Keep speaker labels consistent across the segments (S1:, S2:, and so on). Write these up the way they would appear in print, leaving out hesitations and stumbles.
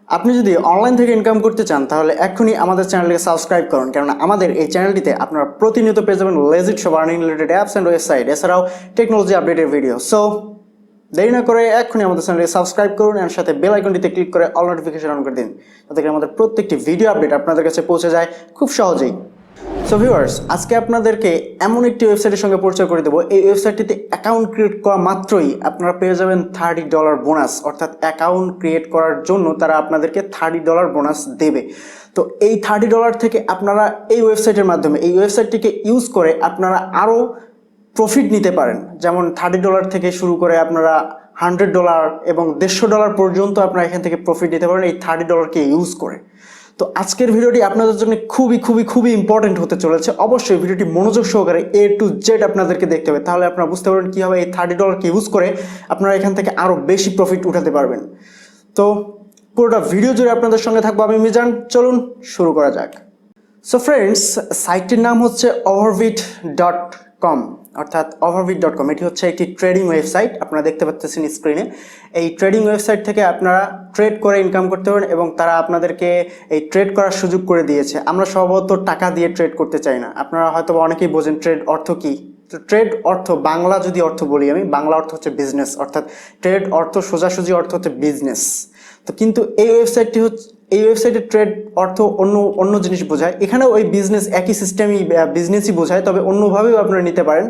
S1: আপনি যদি অনলাইন থেকে ইনকাম করতে চান তাহলে এখনই আমাদের চ্যানেলকে সাবস্ক্রাইব করুন, কারণ আমাদের এই চ্যানেলটিতে আপনারা প্রতিনিয়ত পেয়ে যাবেন লেজিট সব earning related apps and website, এছাড়াও টেকনোলজি আপডেটের ভিডিও। সো দেরি না করে এখনই আমাদের চ্যানেলকে সাবস্ক্রাইব করুন এবং সাথে বেল আইকনটিতে ক্লিক করে অল নোটিফিকেশন অন করে দিন, যাতে আমাদের প্রত্যেকটি ভিডিও আপডেট আপনাদের কাছে পৌঁছে যায় খুব সহজেই। সো ভিউয়ার্স, আজকে আপনাদেরকে এমন একটি ওয়েবসাইটের সঙ্গে পরিচয় করে দেবো। এই ওয়েবসাইটটিতে অ্যাকাউন্ট ক্রিয়েট করা মাত্রই আপনারা পেয়ে যাবেন $30 বোনাস, অর্থাৎ অ্যাকাউন্ট ক্রিয়েট করার জন্য তারা আপনাদেরকে $30 বোনাস দেবে। তো এই $30 থেকে আপনারা এই ওয়েবসাইটের মাধ্যমে এই ওয়েবসাইটটিকে ইউজ করে আপনারা আরও প্রফিট নিতে পারেন। যেমন $30 থেকে শুরু করে আপনারা $100 এবং $150 পর্যন্ত আপনারা এখান থেকে প্রফিট নিতে পারেন এই $30কে ইউজ করে। তো আজকের ভিডিওটি আপনাদের জন্য খুবই ইম্পর্টেন্ট হতে চলেছে। অবশ্যই ভিডিওটি মনোযোগ সহকারে A to Z আপনাদেরকে দেখতে হবে, তাহলে আপনারা বুঝতে পারবেন কীভাবে এই $30কে ইউজ করে আপনারা এখান থেকে আরও বেশি প্রফিট উঠাতে পারবেন। তো পুরোটা ভিডিও জুড়ে আপনাদের সঙ্গে থাকবো আমি মিজান। চলুন শুরু করা যাক। সো ফ্রেন্ডস, সাইটটির নাম হচ্ছে overbit.com, অর্থাৎ overbit.com। এটি হচ্ছে একটি ট্রেডিং ওয়েবসাইট, আপনারা দেখতে পাচ্ছেন স্ক্রিনে। এই ট্রেডিং ওয়েবসাইট থেকে আপনারা ট্রেড করে ইনকাম করতে পারেন এবং তারা আপনাদেরকে এই ট্রেড করার সুযোগ করে দিয়েছে। আমরা সম্ভবত টাকা দিয়ে ট্রেড করতে চাই না। আপনারা হয়তো অনেকেই বোঝেন ট্রেড অর্থ কী। তো ট্রেড অর্থ, বাংলা যদি অর্থ বলি আমি, বাংলা অর্থ হচ্ছে বিজনেস, অর্থাৎ ট্রেড অর্থ সোজাসুজি অর্থ হচ্ছে বিজনেস। তো কিন্তু এই ওয়েবসাইটে ট্রেড অর্থ অন্য জিনিস বোঝায়। এখানেও ওই বিজনেস একই সিস্টেমই বিজনেসই বোঝায়, তবে অন্যভাবেও আপনারা নিতে পারেন।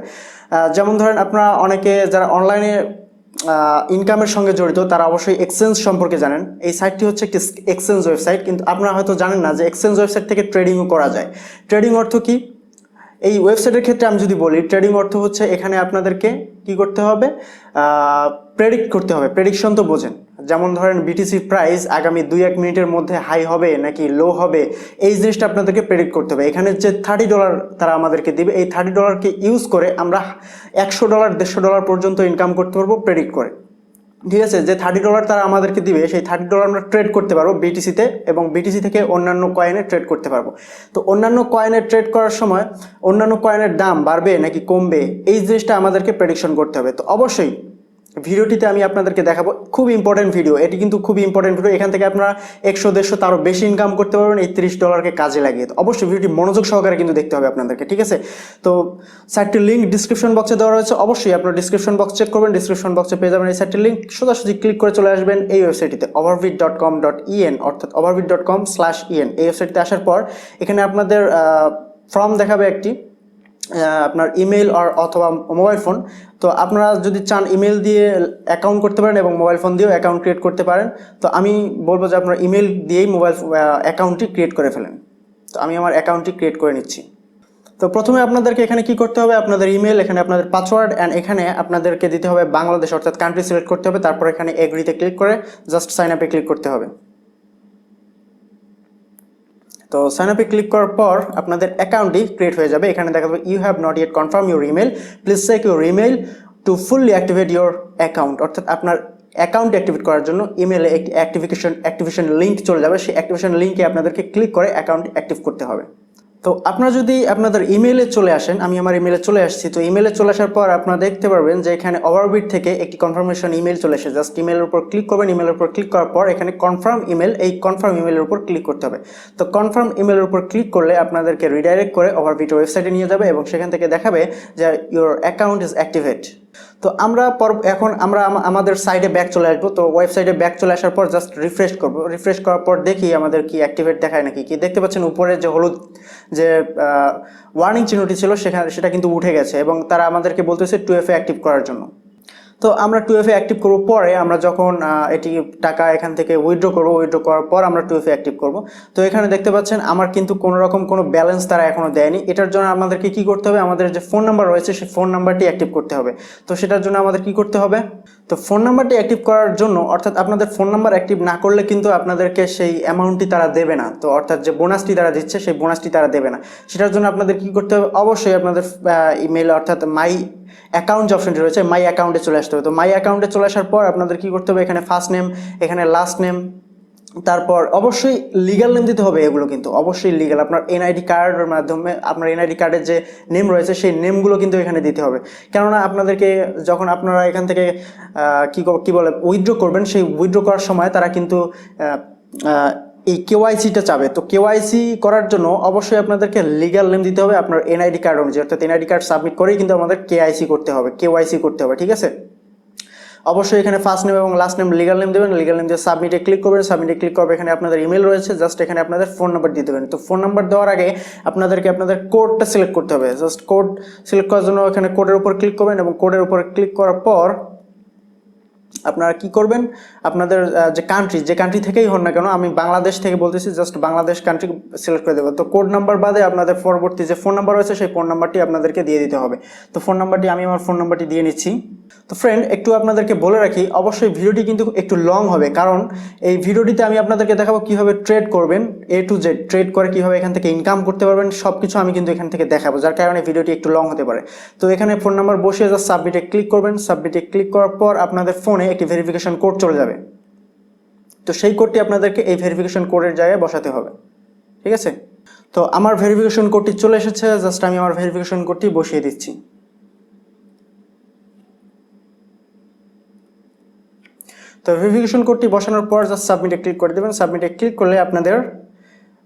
S1: যেমন ধরেন, আপনারা অনেকে যারা অনলাইনে ইনকামের সঙ্গে জড়িত তারা অবশ্যই এক্সচেঞ্জ সম্পর্কে জানেন। এই সাইটটি হচ্ছে একটি এক্সচেঞ্জ ওয়েবসাইট, কিন্তু আপনারা হয়তো জানেন না যে এক্সচেঞ্জ ওয়েবসাইট থেকে ট্রেডিংও করা যায়। ট্রেডিং অর্থ কি? এই ওয়েবসাইটের ক্ষেত্রে আমি যদি বলি, ট্রেডিং অর্থ হচ্ছে এখানে আপনাদেরকে কি করতে হবে, প্রেডিক্ট করতে হবে। প্রেডিকশন তো বোঝেন, যেমন ধরেন বিটিসি প্রাইস আগামী 2-1 মিনিটের মধ্যে হাই হবে নাকি লো হবে, এই জিনিসটা আপনাদেরকে প্রেডিক্ট করতে হবে। এখানে যে $30 তারা আমাদেরকে দিবে, এই $30কে ইউজ করে আমরা $100 $150 পর্যন্ত ইনকাম করতে পারবো প্রেডিক্ট করে। ঠিক আছে, যে $30 তারা আমাদেরকে দিবে সেই $30 আমরা ট্রেড করতে পারবো বিটিসিতে, এবং বিটিসি থেকে অন্যান্য কয়েনে ট্রেড করতে পারবো। তো অন্যান্য কয়েনে ট্রেড করার সময় অন্যান্য কয়েনের দাম বাড়বে নাকি কমবে, এই জিনিসটা আমাদেরকে প্রেডিকশন করতে হবে। তো অবশ্যই ভিডিওটিতে আমি আপনাদেরকে দেখাবো, খুব ইম্পর্টেন্ট ভিডিও এটি, কিন্তু খুবই ইম্পর্টেন্ট ভিডিও। এখান থেকে আপনারা 100-150 তারও বেশি ইনকাম করতে পারবেন এই $30কে কাজে লাগিয়ে। তো অবশ্যই ভিডিওটি মনোযোগ সহকারে কিন্তু দেখতে হবে আপনাদেরকে, ঠিক আছে? তো সাইটটির লিঙ্ক ডিসক্রিপশন বক্সে দেওয়া রয়েছে, অবশ্যই আপনারা ডিসক্রিপশন বক্স চেক করবেন। ডিসক্রিপশন বক্সে পেয়ে যাবেন এই সাইটটির লিঙ্ক, সোজাসুজি ক্লিক করে চলে আসবেন এই ওয়েবসাইটটিতে overbit.com.en, অর্থাৎ overbit.com/en। এই ওয়েবসাইটে আসার পর এখানে আপনাদের ফর্ম দেখাবে একটি, আপনার ইমেল অথবা মোবাইল ফোন। তো আপনারা যদি চান ইমেল দিয়ে অ্যাকাউন্ট করতে পারেন এবং মোবাইল ফোন দিয়েও অ্যাকাউন্ট ক্রিয়েট করতে পারেন। তো আমি বলবো যে আপনারা ইমেল দিয়েই মোবাইল অ্যাকাউন্টটি ক্রিয়েট করে ফেলেন। তো আমি আমার অ্যাকাউন্টটি ক্রিয়েট করে নিচ্ছি। তো প্রথমে আপনাদেরকে এখানে কি করতে হবে, আপনাদের ইমেল, এখানে আপনাদের পাসওয়ার্ড, অ্যান্ড এখানে আপনাদেরকে দিতে হবে বাংলাদেশ, অর্থাৎ কান্ট্রি সিলেক্ট করতে হবে। তারপর এখানে এগ্রিতে ক্লিক করে জাস্ট সাইন আপে ক্লিক করতে হবে। তো সাইন আপে ক্লিক করার পর আপনাদের অ্যাকাউন্টটি ক্রিয়েট হয়ে যাবে। এখানে দেখা যাবে you have not yet confirm your email, please check your email to fully activate your account. অর্থাৎ আপনার অ্যাকাউন্ট অ্যাক্টিভেট করার জন্য ইমেলে একটি অ্যাক্টিভেশন লিঙ্ক চলে যাবে। সেই অ্যাক্টিভেশন লিঙ্কে আপনাদেরকে ক্লিক করে অ্যাকাউন্ট অ্যাক্টিভ করতে হবে। তো আপনারা যদি আপনাদের ইমেলে চলে আসেন, আমি আমার ইমেলে চলে আসছি। তো ইমেলে চলে আসার পর আপনারা দেখতে পারবেন যে এখানে ওভারবিট থেকে একটি কনফার্মেশন ইমেল চলে এসেছে। জাস্ট ইমেলের উপর ক্লিক করবেন। ইমেলের উপর ক্লিক করার পর এখানে কনফার্ম ইমেল, এই কনফার্ম ইমেলের উপর ক্লিক করতে হবে। তো কনফার্ম ইমেলের উপর ক্লিক করলে আপনাদেরকে রিডাইরেক্ট করে ওভারবিট ওয়েবসাইটে নিয়ে যাবে এবং সেখান থেকে দেখাবে যে ইউর অ্যাকাউন্ট ইজ অ্যাক্টিভেট। তো এখন আমরা আমাদের সাইডে ব্যাক চলে আসবো। তো ওয়েবসাইটে ব্যাক চলে আসার পর জাস্ট রিফ্রেশ করবো। রিফ্রেশ করার পর দেখি আমাদের কি অ্যাক্টিভেট দেখায় নাকি। কি দেখতে পাচ্ছেন উপরে যে হলুদ যে ওয়ার্নিং চিহ্নটি ছিল সেটা কিন্তু উঠে গেছে এবং তারা আমাদেরকে বলতেছে 2FA অ্যাক্টিভ করার জন্য। তো আমরা 2FA অ্যাক্টিভ করবো পরে, আমরা যখন এটি টাকা এখান থেকে উইথড্র করবো, উইথড্র করার পর আমরা 2FA অ্যাক্টিভ করবো। তো এখানে দেখতে পাচ্ছেন আমার কিন্তু কোনো ব্যালেন্স তারা এখনও দেয়নি। এটার জন্য আমাদেরকে কি করতে হবে, আমাদের যে ফোন নাম্বার রয়েছে সেই ফোন নাম্বারটি অ্যাক্টিভ করতে হবে। তো সেটার জন্য আমাদের কি করতে হবে, তো ফোন নাম্বারটি অ্যাক্টিভ করার জন্য, অর্থাৎ আপনাদের ফোন নাম্বার অ্যাক্টিভ না করলে কিন্তু আপনাদেরকে সেই অ্যামাউন্টটি তারা দেবে না। তো অর্থাৎ যে বোনাসটি তারা দিচ্ছে সেই বোনাসটি তারা দেবে না। সেটার জন্য আপনাদের কি করতে হবে, অবশ্যই আপনাদের ইমেল অর্থাৎ মাই অ্যাকাউন্ট যে অপশনটি রয়েছে মাই অ্যাকাউন্টে চলে আসতে হবে। তো মাই অ্যাকাউন্টে চলে আসার পর আপনাদের কি করতে হবে, এখানে ফার্স্ট নেম, এখানে লাস্ট নেম, তারপর অবশ্যই লিগ্যাল নেম দিতে হবে। এগুলো কিন্তু অবশ্যই লিগ্যাল। আপনার এনআইডি কার্ডের মাধ্যমে আপনার এনআইডি কার্ডের যে নেম রয়েছে সেই নেমগুলো কিন্তু এখানে দিতে হবে। কেননা আপনাদেরকে যখন আপনারা এখান থেকে কি বলে উইথড্র করবেন, সেই উইথড্র করার সময় তারা কিন্তু এই কেওয়াইসিটা চাবে। তো কেওয়াইসি করার জন্য অবশ্যই আপনাদেরকে লিগ্যাল নেম দিতে হবে আপনার এনআইডি কার্ড অনুযায়ী, অর্থাৎ এনআইডি কার্ড সাবমিট করেই কিন্তু আমাদের কেওয়াইসি করতে হবে, ঠিক আছে। অবশ্যই এখানে ফার্স্ট নেম এবং লাস্ট নেম লিগ্যাল নেম দেবেন, লিগ্যাল নেম দিয়ে সাবমিটে ক্লিক করবেন, সাবমিটে ক্লিক করবে এখানে আপনাদের ইমেল রয়েছে, জাস্ট এখানে আপনাদের ফোন নাম্বার দিয়ে দেবেন। তো ফোন নাম্বার দেওয়ার আগে আপনাদেরকে আপনাদের কোডটা সিলেক্ট করতে হবে। জাস্ট কোড সিলেক্ট করার জন্য এখানে কোডের উপর ক্লিক করবেন এবং কোডের উপর ক্লিক করার পর আপনারা কি করবেন, আপনাদের যে কান্ট্রি থেকেই হন না কেন, আমি বাংলাদেশ থেকে বলতেছি, জাস্ট বাংলাদেশ কান্ট্রি সিলেক্ট করে দেবেন। তো কোড নাম্বার বাদে আপনাদের পরবর্তী যে ফোন নাম্বার রয়েছে সেই ফোন নাম্বারটি আপনাদেরকে দিয়ে দিতে হবে। তো ফোন নাম্বারটি আমি আমার ফোন নাম্বারটি দিয়ে নিচ্ছি। তো ফ্রেন্ড, একটু আপনাদেরকে বলে রাখি, অবশ্যই ভিডিওটি কিন্তু একটু লং হবে, কারণ এই ভিডিওটিতে আমি আপনাদেরকে দেখাবো কীভাবে ট্রেড করবেন, A to Z ট্রেড করে কীভাবে এখান থেকে ইনকাম করতে পারবেন, সব কিছু আমি কিন্তু এখান থেকে দেখাবো, যার কারণে ভিডিওটি একটু লং হতে পারে। তো এখানে ফোন নাম্বার বসিয়ে জাস্ট সাবমিটে ক্লিক করবেন, সাবমিটে ক্লিক করার পর আপনাদের ফোনে একটি ভেরিফিকেশন কোড চলে যাবে। তো সেই কোডটি আপনাদেরকে এই ভেরিফিকেশন কোডের জায়গায় বসাতে হবে, ঠিক আছে। তো আমার ভেরিফিকেশন কোডটি চলে এসেছে, জাস্ট আমি আমার ভেরিফিকেশন কোডটি বসিয়ে দিচ্ছি। তো ভেরিফিকেশন কোডটি বসানোর পর জাস্ট সাবমিটে ক্লিক করে দেবেন, সাবমিটে ক্লিক করলে আপনাদের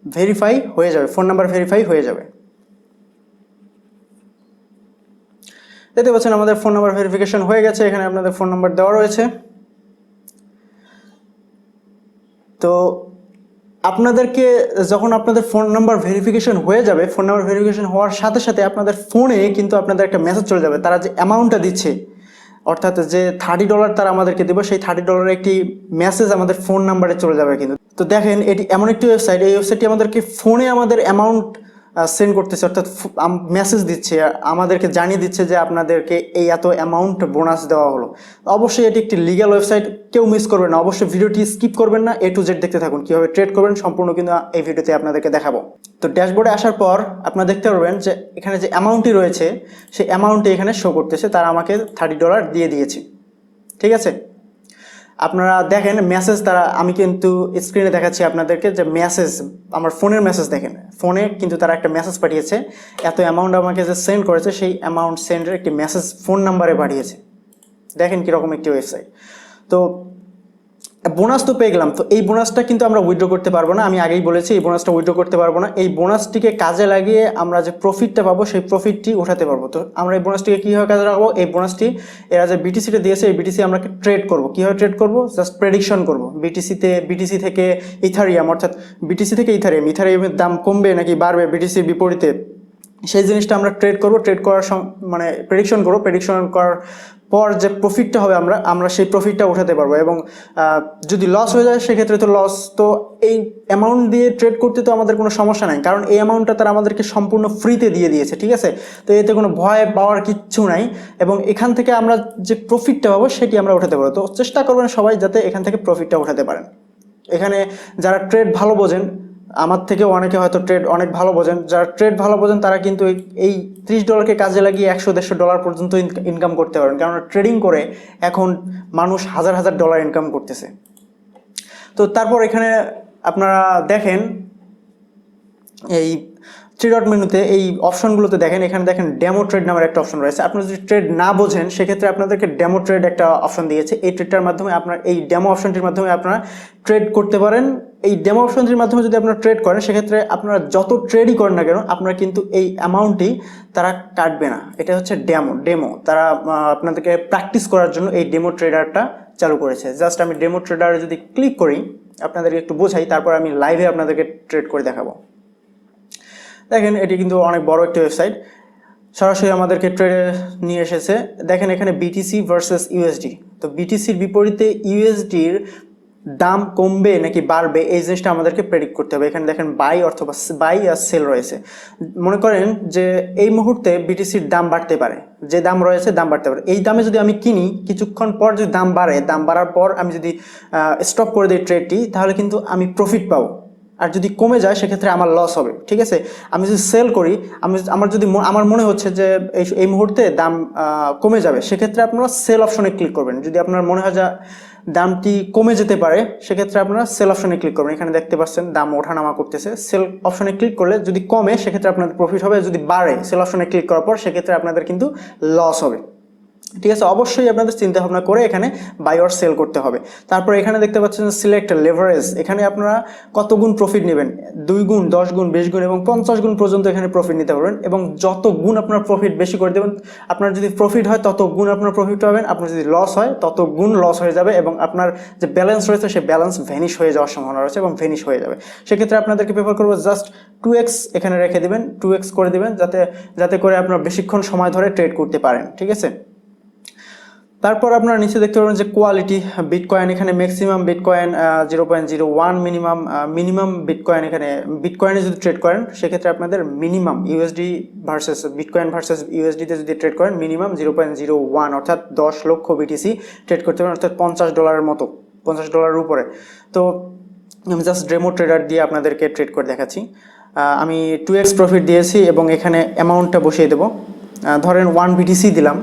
S1: ভেরিফাই হয়ে যাবে, ফোন নাম্বার ভেরিফাই হয়ে যাবে। দেখতে পাচ্ছেন আমাদের ফোন নাম্বার ভেরিফিকেশন হয়ে গেছে, এখানে আপনাদের ফোন নাম্বার দেওয়া রয়েছে। তো আপনাদেরকে যখন আপনাদের ফোন নাম্বার ভেরিফিকেশন হয়ে যাবে, ফোন নাম্বার ভেরিফিকেশন হওয়ার সাথে সাথে আপনাদের ফোনে কিন্তু আপনাদের একটা মেসেজ চলে যাবে, তারা যে অ্যামাউন্টটা দিচ্ছে, অর্থাৎ যে $30 তারা আমাদেরকে দেবে, সেই $30 একটি মেসেজ আমাদের ফোন নাম্বারে চলে যাবে কিন্তু। তো দেখেন, এটি এমন একটি ওয়েবসাইট, এই ওয়েবসাইটটি আমাদেরকে ফোনে আমাদের অ্যামাউন্ট সেন্ড করতেছে, অর্থাৎ মেসেজ দিচ্ছে, আমাদেরকে জানিয়ে দিচ্ছে যে আপনাদেরকে এই এত অ্যামাউন্ট বোনাস দেওয়া হলো। অবশ্যই এটি একটি লিগ্যাল ওয়েবসাইট, কেউ মিস করবেন না, অবশ্যই ভিডিওটি স্কিপ করবেন না, A to Z দেখতে থাকুন, কীভাবে ট্রেড করবেন সম্পূর্ণ কিন্তু এই ভিডিওতে আপনাদেরকে দেখাবো। তো ড্যাশবোর্ডে আসার পর আপনারা দেখতে পারবেন যে এখানে যে অ্যামাউন্টটি রয়েছে সেই অ্যামাউন্টটি এখানে শো করতেছে, তারা আমাকে $30 দিয়ে দিয়েছে, ঠিক আছে। আপনারা দেখেন মেসেজ, তারা আমি কিন্তু স্ক্রিনে দেখাচ্ছি আপনাদেরকে যে মেসেজ, আমার ফোনের মেসেজ দেখেন, ফোনে কিন্তু তারা একটা মেসেজ পাঠিয়েছে, এত অ্যামাউন্ট আমাকে যে সেন্ড করেছে সেই অ্যামাউন্ট সেন্ডের একটি মেসেজ ফোন নাম্বারে পাঠিয়েছে। দেখেন কীরকম একটি ওয়েবসাইট। তো বোনাস তো পেয়ে গেলাম, তো এই বোনাসটা কিন্তু আমরা উইথড্র করতে পারবো না, আমি আগেই বলেছি এই বোনাসটা উইথড্র করতে পারবো না। এই বোনাসটিকে কাজে লাগিয়ে আমরা যে প্রফিটটা পাবো সেই প্রফিটটি উঠাতে পারবো। তো আমরা এই বোনাসটিকে কীভাবে কাজে লাগাবো, এই বোনাসটি এরা যে বিটিসিটা দিয়েছে, এই বিটিসি আমরা ট্রেড করবো। কীভাবে ট্রেড করবো, জাস্ট প্রেডিকশন করবো। বিটিসি থেকে ইথারিয়াম, অর্থাৎ বিটিসি থেকে ইথারিয়ামের দাম কমবে নাকি বাড়বে বিটিসির বিপরীতে, সেই জিনিসটা আমরা ট্রেড করবো। ট্রেড করার মানে প্রেডিকশন করবো, প্রেডিকশন করার পর যে প্রফিটটা হবে আমরা সেই প্রফিটটা উঠাতে পারবো। এবং যদি লস হয়ে যায় সেক্ষেত্রে তো লস, তো এই অ্যামাউন্ট দিয়ে ট্রেড করতে তো আমাদের কোনো সমস্যা নাই, কারণ এই অ্যামাউন্টটা তারা আমাদেরকে সম্পূর্ণ ফ্রিতে দিয়ে দিয়েছে, ঠিক আছে। তো এতে কোনো ভয় পাওয়ার কিচ্ছু নাই, এবং এখান থেকে আমরা যে প্রফিটটা পাবো সেটি আমরা উঠাতে পারবো। তো চেষ্টা করবেন সবাই যাতে এখান থেকে প্রফিটটা উঠাতে পারেন। এখানে যারা ট্রেড ভালো বোঝেন, আমার থেকেও অনেকে হয়তো ট্রেড অনেক ভালো বোঝেন, যারা ট্রেড ভালো বোঝেন তারা কিন্তু এই $30 কাজে লাগিয়ে $100-150 পর্যন্ত ইনকাম করতে পারেন, কারণ ট্রেডিং করে এখন মানুষ হাজার হাজার ডলার ইনকাম করতেছে। তো তারপর এখানে আপনারা দেখেন এই 3 ডট মেনুতে এই অপশনগুলোতে দেখেন, এখানে দেখেন ডেমো ট্রেড নামের একটা অপশন রয়েছে। আপনারা যদি ট্রেড না বোঝেন সেক্ষেত্রে আপনাদেরকে ডেমো ট্রেড একটা অপশন দিয়েছে, এই ট্রেডটার মাধ্যমে আপনার এই ডেমো অপশনটির মাধ্যমে আপনারা ট্রেড করতে পারেন। এই ডেমো অপশনটির মাধ্যমে যদি আপনারা ট্রেড করেন সেক্ষেত্রে আপনারা যত ট্রেডই করেন না কেন আপনারা কিন্তু এই অ্যামাউন্টটি তারা কাটবে না। এটা হচ্ছে ডেমো তারা আপনাদেরকে প্র্যাকটিস করার জন্য এই ডেমো ট্রেডারটা চালু করেছে। জাস্ট আমি ডেমো ট্রেডারে যদি ক্লিক করি, আপনাদেরকে একটু বোঝাই, তারপর আমি লাইভে আপনাদেরকে ট্রেড করে দেখাবো। দেখেন এটি কিন্তু অনেক বড় একটি ওয়েবসাইট, সরাসরি আমাদেরকে ট্রেডে নিয়ে এসেছে। দেখেন এখানে বিটিসি ভার্সেস ইউএসডি, তো বিটিসির বিপরীতে ইউএসডির দাম কমবে নাকি বাড়বে এই জিনিসটা আমাদেরকে প্রেডিক্ট করতে হবে। এখানে দেখেন বাই অথবা বাই আর সেল রয়েছে। মনে করেন যে এই মুহূর্তে বিটিসির দাম বাড়তে পারে, যে দাম রয়েছে দাম বাড়তে পারে, এই দামে যদি আমি কিনি, কিছুক্ষণ পর যদি দাম বাড়ে, দাম বাড়ার পর আমি যদি স্টপ করে দিই ট্রেডটি, তাহলে কিন্তু আমি প্রফিট পাবো। আর যদি কমে যায় সেক্ষেত্রে আমার লস হবে, ঠিক আছে। আমি যদি সেল করি, আমার মনে হচ্ছে যে এই মুহূর্তে দাম কমে যাবে, সেক্ষেত্রে আপনারা সেল অপশনে ক্লিক করবেন। যদি আপনার মনে হয় যে দামটি কমে যেতে পারে সেক্ষেত্রে আপনারা সেল অপশনে ক্লিক করবেন। এখানে দেখতে পাচ্ছেন দাম ওঠানামা করতেছে, সেল অপশনে ক্লিক করলে যদি কমে সেক্ষেত্রে আপনাদের প্রফিট হবে, যদি বাড়ে সেল অপশনে ক্লিক করার পর সেক্ষেত্রে আপনাদের কিন্তু লস হবে। ঠিক আছে, অবশ্যই আপনাদের চিন্তা ভাবনা করে এখানে বাই অর সেল করতে হবে। তারপর এখানে দেখতে পাচ্ছেন সিলেক্ট লেভারেজ, এখানে আপনারা কত গুণ প্রফিট নেবেন, 2 গুণ, 10 গুণ, 20 গুণ এবং 50 গুণ পর্যন্ত এখানে প্রফিট নিতে পারবেন। এবং যত গুণ আপনার প্রফিট বেশি করে দেবেন, আপনার যদি প্রফিট হয় তত গুণ আপনার প্রফিট পাবেন, আপনার যদি লস হয় তত গুণ লস হয়ে যাবে এবং আপনার যে ব্যালেন্স রয়েছে সেই ব্যালেন্স ভ্যানিশ হয়ে যাওয়ার সম্ভাবনা রয়েছে এবং ভ্যানিশ হয়ে যাবে। সেক্ষেত্রে আপনাদেরকে প্রেফার করবো জাস্ট 2x এখানে রেখে দেবেন, 2x করে দেবেন, যাতে করে আপনারা বেশিক্ষণ সময় ধরে ট্রেড করতে পারেন। ঠিক আছে, তারপর আপনারা নিচে দেখতে পাবেন যে কোয়ালিটি বিটকয়েন, এখানে ম্যাক্সিমাম বিটকয়েন 0.01, মিনিমাম বিটকয়েন, এখানে বিটকয়েনে যদি ট্রেড করেন সেক্ষেত্রে আপনাদের minimum USD versus bitcoin versus ইউএসডিতে যদি ট্রেড করেন মিনিমাম 0.01 অর্থাৎ 10 লক্ষ বিটিসি ট্রেড করতে পারেন, অর্থাৎ $50 মতো, $50 উপরে। তো আমি জাস্ট ডেমো ট্রেডার দিয়ে আপনাদেরকে ট্রেড করে দেখাচ্ছি। আমি 2x প্রফিট দিয়েছি এবং এখানে অ্যামাউন্টটা বসিয়ে দেবো, ধরেন 1 বিটিসি দিলাম।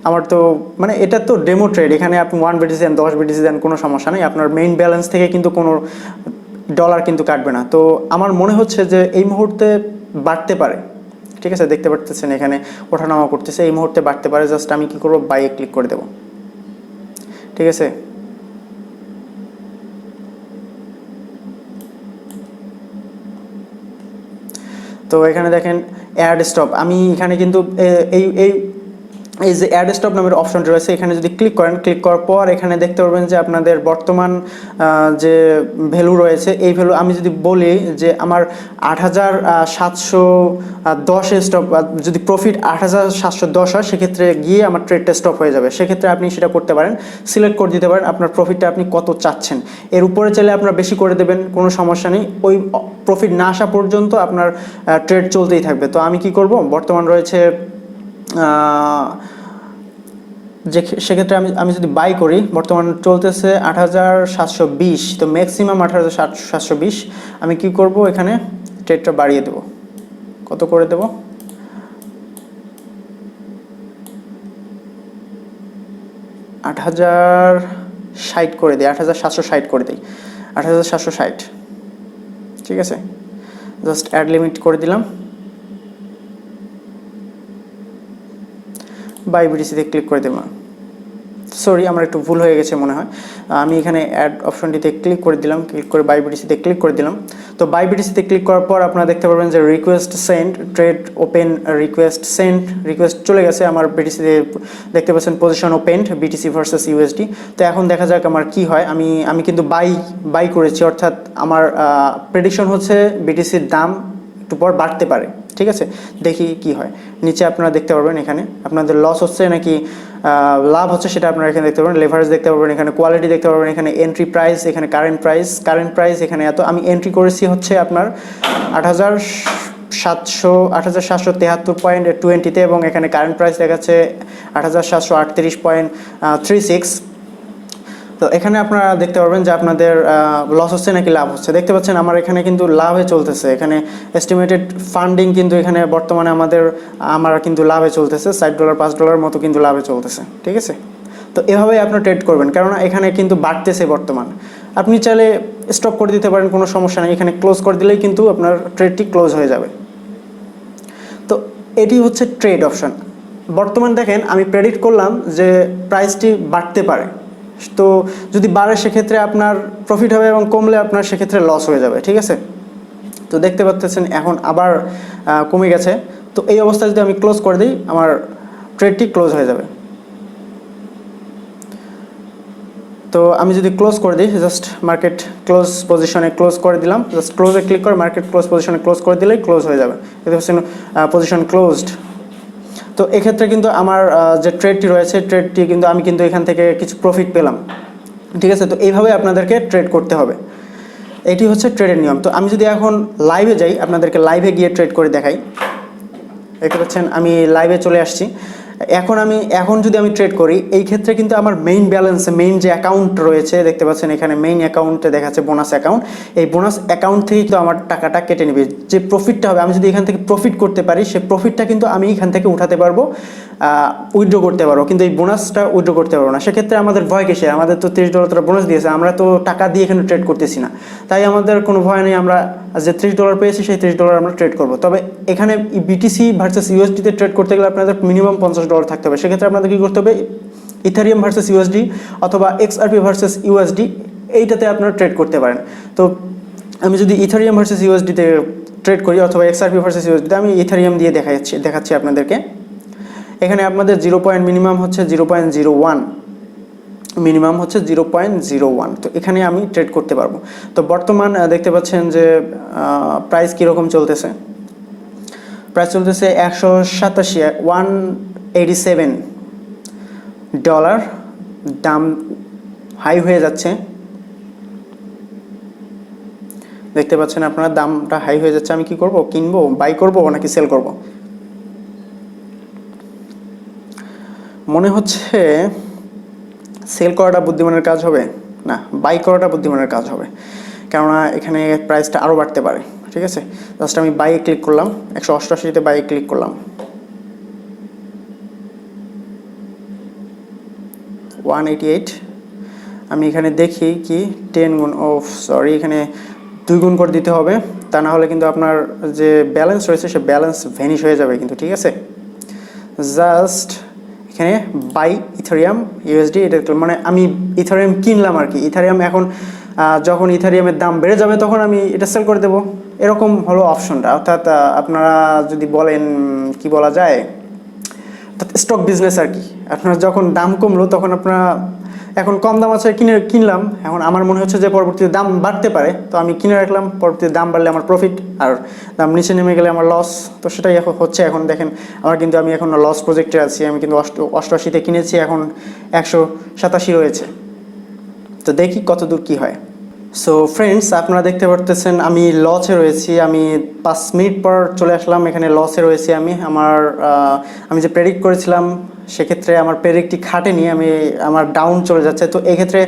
S1: আমার তো মানে এটা তো ডেমো ট্রেড, এখানে আপনি 1 বিটিসি দেন, 10 বিটিসি দেন, কোনো সমস্যা নেই, আপনার মেইন ব্যালেন্স থেকে কিন্তু কোনো ডলার কিন্তু কাটবে না। তো আমার মনে হচ্ছে যে এই মুহূর্তে বাড়তে পারে। ঠিক আছে, দেখতে পাচ্ছেন এখানে ওঠানামা করতেছে, এই মুহূর্তে বাড়তে পারে। জাস্ট আমি কি করবো, বাইয়ে ক্লিক করে দেবো। ঠিক আছে, তো এখানে দেখেন অ্যাড স্টপ, আমি এখানে কিন্তু এই যে অ্যাড স্টপ নামের অপশনটি রয়েছে এখানে যদি ক্লিক করেন, ক্লিক করার পর এখানে দেখতে পারবেন যে আপনাদের বর্তমান যে ভ্যালু রয়েছে এই ভ্যালু, আমি যদি বলি যে আমার 8710 স্টপ, যদি প্রফিট 8710 হয় সেক্ষেত্রে গিয়ে আমার ট্রেডটা স্টপ হয়ে যাবে। সেক্ষেত্রে আপনি সেটা করতে পারেন, সিলেক্ট করে দিতে পারেন আপনার প্রফিটটা আপনি কত চাচ্ছেন। এর উপরে চাইলে আপনারা বেশি করে দেবেন, কোনো সমস্যা নেই, ওই প্রফিট না আসা পর্যন্ত আপনার ট্রেড চলতেই থাকবে। তো আমি কি করব, বর্তমান রয়েছে যে সেক্ষেত্রে আমি যদি বাই করি, বর্তমান চলতেছে 8720, তো ম্যাক্সিমাম 8720। আমি কি করব, এখানে ট্রেডটা বাড়িয়ে দেব, কত করে দেব, 8060 করে দিই, 8760 করে দিই, 8760। ঠিক আছে, জাস্ট অ্যাড লিমিট করে দিলাম, বাই বিটিসিতে ক্লিক করে দেবো। সরি, আমার একটু ভুল হয়ে গেছে মনে হয়, আমি এখানে অ্যাড অপশনটিতে ক্লিক করে দিলাম, ক্লিক করে বাই বিটিসিতে ক্লিক করে দিলাম। তো বাই বিটিসিতে ক্লিক করার পর আপনারা দেখতে পারবেন যে request send, trade open, request send, request চলে গেছে আমার বিটিসিতে, দেখতে পাচ্ছেন position opened BTC versus USD. তো এখন দেখা যাক আমার কি হয়। আমি কিন্তু বাই করেছি, অর্থাৎ আমার প্রেডিকশন হচ্ছে বিটিসির দাম একটু পর বাড়তে পারে। ঠিক আছে, দেখি কি হয়। নিচে আপনারা দেখতে পারবেন এখানে আপনাদের লস হচ্ছে নাকি লাভ হচ্ছে সেটা আপনারা এখানে দেখতে পারবেন, লেভারেজ দেখতে পারবেন, এখানে কোয়ালিটি দেখতে পারবেন, এখানে এন্ট্রি প্রাইস, এখানে কারেন্ট প্রাইস এখানে এত। আমি এন্ট্রি করেছি হচ্ছে আপনার 8773.20 এবং এখানে কারেন্ট প্রাইস দেখাচ্ছে 8738.36। তো এখানে আপনারা দেখতে পারবেন যে আপনাদের লস হচ্ছে নাকি লাভ হচ্ছে। দেখতে পাচ্ছেন আমার এখানে কিন্তু লাভে চলতেছে, এখানে এস্টিমেটেড ফান্ডিং কিন্তু এখানে বর্তমানে আমার কিন্তু লাভে চলতেছে, $60 $5 মতো কিন্তু লাভে চলতেছে। ঠিক আছে, তো এভাবেই আপনারা ট্রেড করবেন, কারণ এখানে কিন্তু বাড়তেছে বর্তমান। আপনি চাইলে স্টপ করে দিতে পারেন, কোনো সমস্যা নেই, এখানে ক্লোজ করে দিলেই কিন্তু আপনার ট্রেডটি ক্লোজ হয়ে যাবে। তো এটি হচ্ছে ট্রেড অপশন। বর্তমান দেখেন আমি প্রেডিক্ট করলাম যে প্রাইসটি বাড়তে পারে, তো যদি বাড়ে সেক্ষেত্রে আপনার প্রফিট হবে এবং কমলে আপনার সেক্ষেত্রে লস হয়ে যাবে। ঠিক আছে, তো দেখতে পাচ্ছেন এখন আবার কমে গেছে। তো এই অবস্থায় যদি আমি ক্লোজ করে দিই আমার ট্রেডটি ক্লোজ হয়ে যাবে। তো আমি যদি ক্লোজ করে দিই, জাস্ট মার্কেট ক্লোজ পজিশনে ক্লোজ করে দিলাম, জাস্ট ক্লোজে ক্লিক করে মার্কেট ক্লোজ পজিশনে ক্লোজ করে দিলেই ক্লোজ হয়ে যাবে। দেখতে পাচ্ছেন পজিশন ক্লোজড। তো এক্ষেত্রে কিন্তু আমার যে ট্রেডটি রয়েছে ট্রেডটি কিন্তু আমি কিন্তু এখান থেকে কিছু প্রফিট পেলাম। ঠিক আছে, তো এইভাবে আপনাদেরকে ট্রেড করতে হবে, এটি হচ্ছে ট্রেডের নিয়ম। তো আমি যদি এখন লাইভে যাই, আপনাদেরকে লাইভে গিয়ে ট্রেড করে দেখাই। দেখতে পাচ্ছেন আমি লাইভে চলে আসছি। এখন যদি আমি ট্রেড করি, এই ক্ষেত্রে কিন্তু আমার মেইন ব্যালেন্সে মেইন যে অ্যাকাউন্ট রয়েছে, দেখতে পাচ্ছেন এখানে মেইন অ্যাকাউন্টে দেখাচ্ছে বোনাস অ্যাকাউন্ট। এই বোনাস অ্যাকাউন্ট থেকেই কিন্তু আমার টাকাটা কেটে নেবে, যে প্রফিটটা হবে। আমি যদি এখান থেকে প্রফিট করতে পারি সেই প্রফিটটা কিন্তু আমি এখান থেকে উঠাতে পারবো উইথড্র করতে পারবো, কিন্তু এই বোনাসটা উইথড্র করতে পারবো না। সেক্ষেত্রে আমাদের ভয় কিসে? আমাদের তো $30 তারা বোনাস দিয়েছে, আমরা তো টাকা দিয়ে এখানে ট্রেড করতেছি না, তাই আমাদের কোনো ভয় নেই। আমরা যে $30 পেয়েছি সেই $30 আমরা ট্রেড করবো। তবে এখানে বিটিসি ভার্সেস ইউএসডিতে ট্রেড করতে গেলে আপনাদের মিনিমাম $50 থাকতে হবে। সেক্ষেত্রে আপনাদের কী করতে হবে? ইথারিয়াম ভার্সেস ইউএসডি অথবা XRP ভার্সেস ইউএসডি, এইটাতে আপনারা ট্রেড করতে পারেন। তো আমি যদি ইথারিয়াম ভার্সেস ইউএসডিতে ট্রেড করি অথবা XRP ভার্সেস ইউএসডিতে, আমি ইথারিয়াম দিয়ে দেখাচ্ছি আপনাদেরকে। এখানে আপনাদের মিনিমাম হচ্ছে 0.01, মিনিমাম হচ্ছে 0.01। তো এখানে আমি ট্রেড করতে পারবো। তো বর্তমান দেখতে পাচ্ছেন যে প্রাইস কীরকম চলতেছে। প্রাইস চলতেছে $187, দাম হাই হয়ে যাচ্ছে, দেখতে পাচ্ছেন আপনারা, দামটা হাই হয়ে যাচ্ছে। আমি কি করব? কিনবো, বাই করব নাকি সেল করব? মনে হচ্ছে সেল করাটা বুদ্ধিমানের কাজ হবে না, বাই করাটা বুদ্ধিমানের কাজ হবে, কেননা এখানে প্রাইসটা আরও বাড়তে পারে। ঠিক আছে, জাস্ট আমি বাইয়ে ক্লিক করলাম, 188-তে বাইয়ে ক্লিক করলাম, 188। আমি এখানে দেখি কি 10 গুণ, সরি, এখানে 2 গুণ করে দিতে হবে, তা না হলে কিন্তু আপনার যে ব্যালেন্স রয়েছে সে ব্যালেন্স ভ্যানিশ হয়ে যাবে কিন্তু। ঠিক আছে, জাস্ট এখানে বাই ইথারিয়াম ইউএসডি, এটা মানে আমি ইথারিয়াম কিনলাম আর কি। ইথারিয়াম এখন যখন ইথারিয়ামের দাম বেড়ে যাবে তখন আমি এটা সেল করে দেবো, এরকম হলো অপশনটা। অর্থাৎ আপনারা যদি বলেন কি বলা যায়, স্টক বিজনেস আর কি। আপনার যখন দাম কমলো তখন আপনারা, এখন কম দাম আছে কিনলাম, এখন আমার মনে হচ্ছে যে পরবর্তীতে দাম বাড়তে পারে, তো আমি কিনে রাখলাম। পরবর্তীতে দাম বাড়লে আমার প্রফিট, আর দাম নিচে নেমে গেলে আমার লস। তো সেটাই এখন হচ্ছে। এখন দেখেন আমি এখন লস প্রজেক্টে আছি। আমি কিন্তু 88-তে কিনেছি, এখন 187 রয়েছে। তো দেখি কত দূর কী হয়। সো ফ্রেন্ডস, আপনারা দেখতে পারতেছেন আমি লসে রয়েছি। আমি 5 মিনিট পর চলে আসলাম, এখানে লসে রয়েছি আমি। আমি যে প্রেডিক্ট করেছিলাম সেক্ষেত্রে আমার প্রেডিক্টটি খাটেনি, আমার ডাউন চলে যাচ্ছে। তো এক্ষেত্রে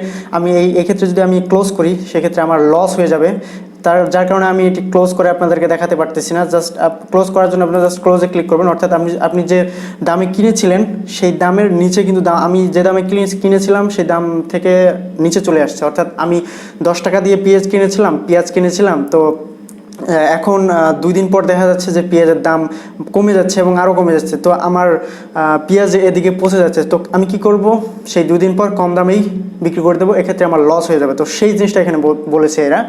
S1: এক্ষেত্রে যদি আমি ক্লোজ করি সেক্ষেত্রে আমার লস হয়ে যাবে। যার কারণে আমি এটি ক্লোজ করে আপনাদেরকে দেখাতে পারতেছি না। জাস্ট ক্লোজ করার জন্য আপনারা জাস্ট ক্লোজে ক্লিক করবেন। অর্থাৎ আপনি যে দামে কিনেছিলেন সেই দামের নিচে কিন্তু আমি যে দামে কিনেছিলাম সেই দাম থেকে নিচে চলে আসছে। অর্থাৎ আমি 10 টাকা দিয়ে পেঁয়াজ কিনেছিলাম, তো এখন 2 দিন পর দেখা যাচ্ছে যে পেঁয়াজের দাম কমে যাচ্ছে এবং আরও কমে যাচ্ছে। তো আমার পেঁয়াজ এদিকে পচে যাচ্ছে। তো আমি কি করব? সেই 2 দিন পর কম দামেই বিক্রি করে দেবো, এক্ষেত্রে আমার লস হয়ে যাবে। তো সেই জিনিসটা এখানে বলেছে এরা।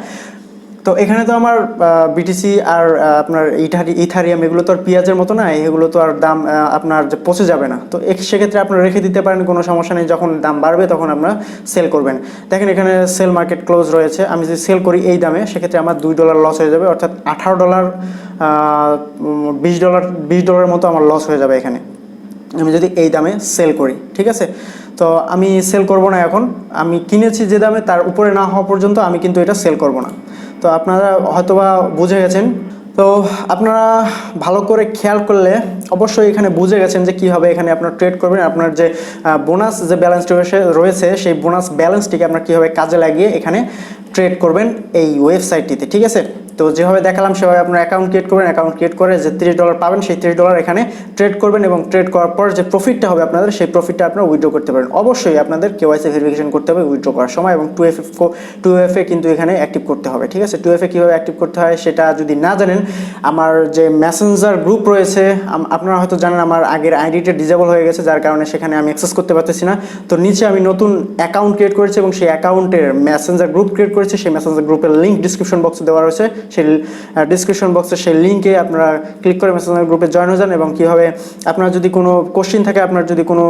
S1: তো এখানে তো আমার বিটিসি আর আপনার ইথারিয়াম এগুলো তো আর পেঁয়াজের মতো না, এগুলো তো আর দাম আপনার যে পচে যাবে না। তো সেক্ষেত্রে আপনারা রেখে দিতে পারেন, কোনো সমস্যা নেই। যখন দাম বাড়বে তখন আপনারা সেল করবেন। দেখেন এখানে সেল মার্কেট ক্লোজ রয়েছে। আমি যদি সেল করি এই দামে সেক্ষেত্রে আমার $2 লস হয়ে যাবে, অর্থাৎ $18, $20 মতো আমার লস হয়ে যাবে এখানে, আমি যদি এই দামে সেল করি। ঠিক আছে, তো আমি সেল করব না। এখন আমি কিনেছি যে দামে, তার উপরে না হওয়া পর্যন্ত আমি কিন্তু এটা সেল করব না। তো আপনারা হয়তোবা বুঝে গেছেন। তো আপনারা ভালো করে খেয়াল করলে অবশ্যই এখানে বুঝে গেছেন যে কীভাবে এখানে আপনার ট্রেড করবেন। আপনার যে বোনাস যে ব্যালেন্সটি রয়েছে সেই বোনাস ব্যালেন্সটিকে আপনার কীভাবে কাজে লাগিয়ে এখানে ট্রেড করবেন এই ওয়েবসাইটটিতে। ঠিক আছে, তো যেভাবে দেখালাম সেভাবে আপনার অ্যাকাউন্ট ক্রিয়েট করবেন। অ্যাকাউন্ট ক্রিয়েট করে যে $30 পাবেন সেই $30 এখানে ট্রেড করবেন, এবং ট্রেড করার পর যে প্রফিটটা হবে আপনাদের, সেই প্রফিটটা আপনারা উইথড্র করতে পারেন। অবশ্যই আপনাদের KYC ভেরিফিকেশন করতে হবে উইথড্র করার সময়, এবং 2FA কিন্তু এখানে অ্যাক্টিভ করতে হবে। ঠিক আছে, 2FA কীভাবে অ্যাক্টিভ করতে হয় সেটা যদি না জানেন, আমার যে মেসেঞ্জার গ্রুপ রয়েছে, আপনারা হয়তো জানেন আমার আগের আইডিটা ডিজেবল হয়ে গেছে, যার কারণে সেখানে আমি অ্যাক্সেস করতে পারতেছি না। তো নিচে আমি নতুন অ্যাকাউন্ট ক্রিয়েট করেছি এবং সেই অ্যাকাউন্টের মেসেঞ্জার গ্রুপ ক্রিয়েট করেছি। সেই মেসেঞ্জার গ্রুপের লিঙ্ক ডিসক্রিপশন বক্সে দেওয়া রয়েছে। সেই ডিসক্রিপশন বক্সে সেই লিঙ্কে আপনারা ক্লিক করে মেসেঞ্জার গ্রুপে জয়েন হয়ে যান। এবং কীভাবে আপনার যদি কোনো কোশ্চিন থাকে, আপনার যদি কোনো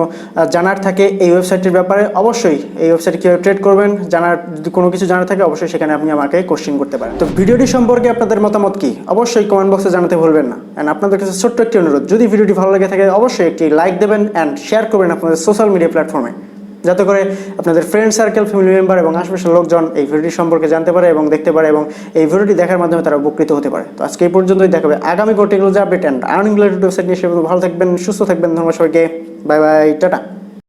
S1: জানার থাকে এই ওয়েবসাইটের ব্যাপারে, অবশ্যই এই ওয়েবসাইটে কীভাবে ট্রেড করবেন যদি কোনো কিছু জানার থাকে, অবশ্যই সেখানে আপনি আমাকে কোশ্চিন করতে পারেন। তো ভিডিওটি সম্পর্কে আপনাদের মতামত কি অবশ্যই কমেন্ট বক্সে জানাতে ভুলবেন না। অ্যান্ড আপনাদের কাছে ছোট্ট একটি অনুরোধ, যদি ভিডিওটি ভালো লেগে থাকে অবশ্যই একটি লাইক দেবেন অ্যান্ড শেয়ার করবেন আপনাদের সোশ্যাল মিডিয়া প্ল্যাটফর্মে, যাতে করে আপনাদের ফ্রেন্ড সার্কেল, ফ্যামিলি মেম্বার এবং আশেপাশের লোকজন এই ভিডিওটি সম্পর্কে জানতে পারে এবং দেখতে পারে, এবং এই ভিডিওটি দেখার মাধ্যমে তারা উপকৃত হতে পারে। তো আজকে এই পর্যন্তই, দেখাবে আগামী technology update and earning related website নিয়ে। ভালো থাকবেন, সুস্থ থাকবেন। ধন্যবাদ সবাইকে, বাই বাই, টাটা।